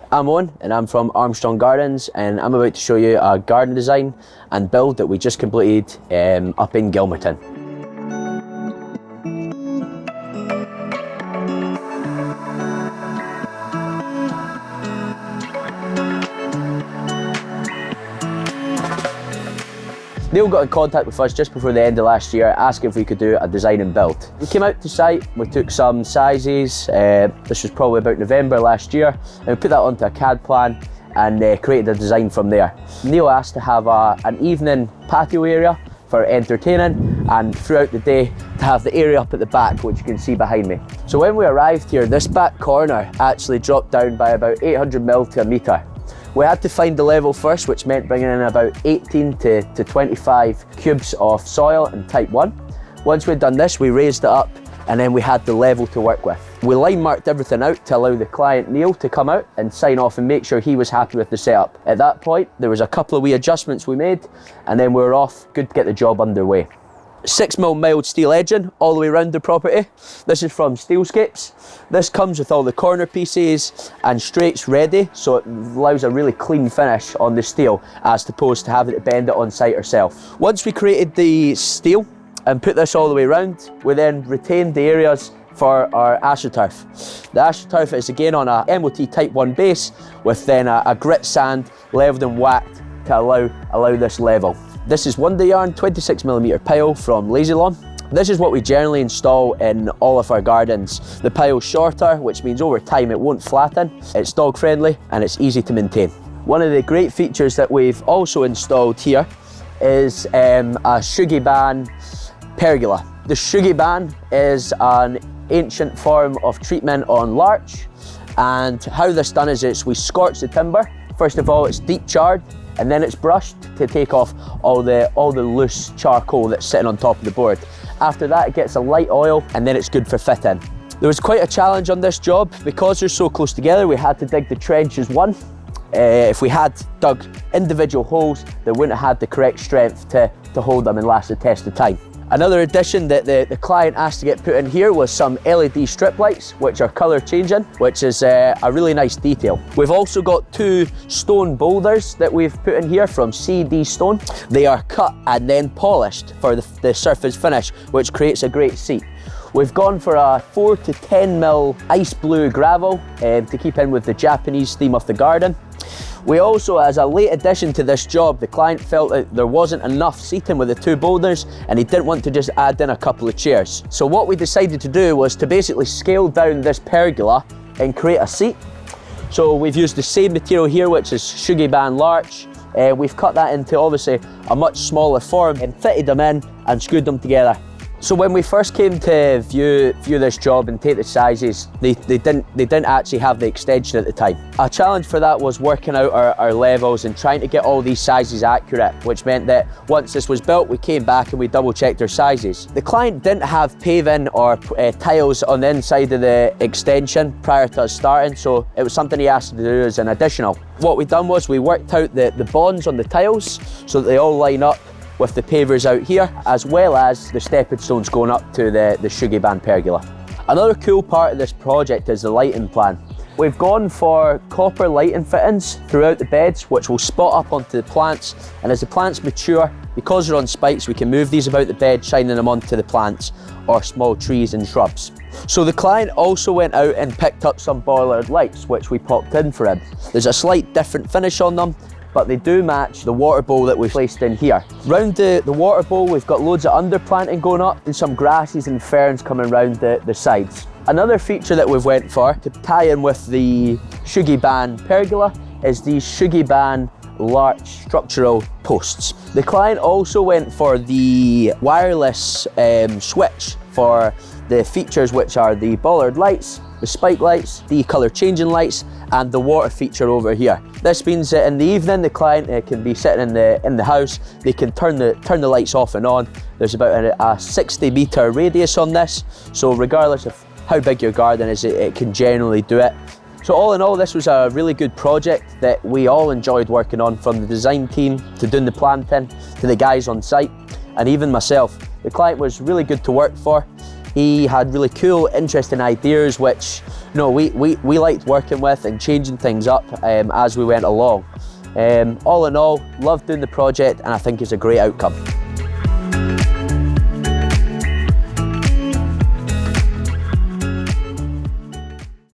I'm Owen and I'm from Armstrong Gardens, and I'm about to show you a garden design and build that we just completed up in Gilmerton. Neil got in contact with us just before the end of last year, asking if we could do a design and build. We came out to site, we took some sizes, this was probably about November last year, and we put that onto a CAD plan and created a design from there. Neil asked to have an evening patio area for entertaining, and throughout the day to have the area up at the back, which you can see behind me. So when we arrived here, this back corner actually dropped down by about 800 mil to a metre. We had to find the level first, which meant bringing in about 18 to 25 cubes of soil in type 1. Once we'd done this, we raised it up and then we had the level to work with. We line marked everything out to allow the client Neil to come out and sign off and make sure he was happy with the setup. At that point, there was a couple of wee adjustments we made, and then we were off, good to get the job underway. 6mm mild steel edging all the way around the property. This is from Steelscapes. This comes with all the corner pieces and straights ready, so it allows a really clean finish on the steel as opposed to having to bend it on site ourselves. Once we created the steel and put this all the way around, we then retained the areas for our AstroTurf. The AstroTurf is again on a MOT Type 1 base with then a grit sand leveled and whacked to allow this level. This is Wonder Yarn 26mm pile from Lazy Lawn. This is what we generally install in all of our gardens. The pile's shorter, which means over time it won't flatten. It's dog friendly and it's easy to maintain. One of the great features that we've also installed here is a sugi pergola. The sugi is an ancient form of treatment on larch, and how this done is we scorch the timber. First of all, it's deep charred, and then it's brushed to take off all the loose charcoal that's sitting on top of the board. After that, it gets a light oil, and then it's good for fitting. There was quite a challenge on this job. Because they're so close together, we had to dig the trench as one. If we had dug individual holes, they wouldn't have had the correct strength to hold them and last the test of time. Another addition that the client asked to get put in here was some LED strip lights, which are colour changing, which is a really nice detail. We've also got 2 stone boulders that we've put in here from CD Stone. They are cut and then polished for the surface finish, which creates a great seat. We've gone for a 4 to 10mm ice blue gravel to keep in with the Japanese theme of the garden. We also, as a late addition to this job, the client felt that there wasn't enough seating with the 2 boulders and he didn't want to just add in a couple of chairs. So what we decided to do was to basically scale down this pergola and create a seat. So we've used the same material here, which is sugi larch. We've cut that into obviously a much smaller form and fitted them in and screwed them together. So when we first came to view this job and take the sizes, they didn't actually have the extension at the time. A challenge for that was working out our levels and trying to get all these sizes accurate, which meant that once this was built, we came back and we double checked our sizes. The client didn't have paving or tiles on the inside of the extension prior to us starting, so it was something he asked to do as an additional. What we done was we worked out the bonds on the tiles so that they all line up with the pavers out here, as well as the stepping stones going up to the sugi pergola. Another cool part of this project is the lighting plan. We've gone for copper lighting fittings throughout the beds, which will spot up onto the plants, and as the plants mature, because they're on spikes, we can move these about the bed, shining them onto the plants or small trees and shrubs. So the client also went out and picked up some bollard lights, which we popped in for him. There's a slight different finish on them, but they do match the water bowl that we've placed in here. Round the water bowl, we've got loads of underplanting going up and some grasses and ferns coming round the sides. Another feature that we've went for to tie in with the sugi pergola is these sugi larch structural posts. The client also went for the wireless switch for the features, which are the bollard lights, the spike lights, the colour changing lights, and the water feature over here. This means that in the evening, the client can be sitting in the house, they can turn the lights off and on. There's about a 60-metre radius on this, so regardless of how big your garden is, it can generally do it. So all in all, this was a really good project that we all enjoyed working on, from the design team to doing the planting to the guys on site, and even myself. The client was really good to work for. He had really cool, interesting ideas, which we liked working with and changing things up as we went along. All in all, loved doing the project, and I think it's a great outcome.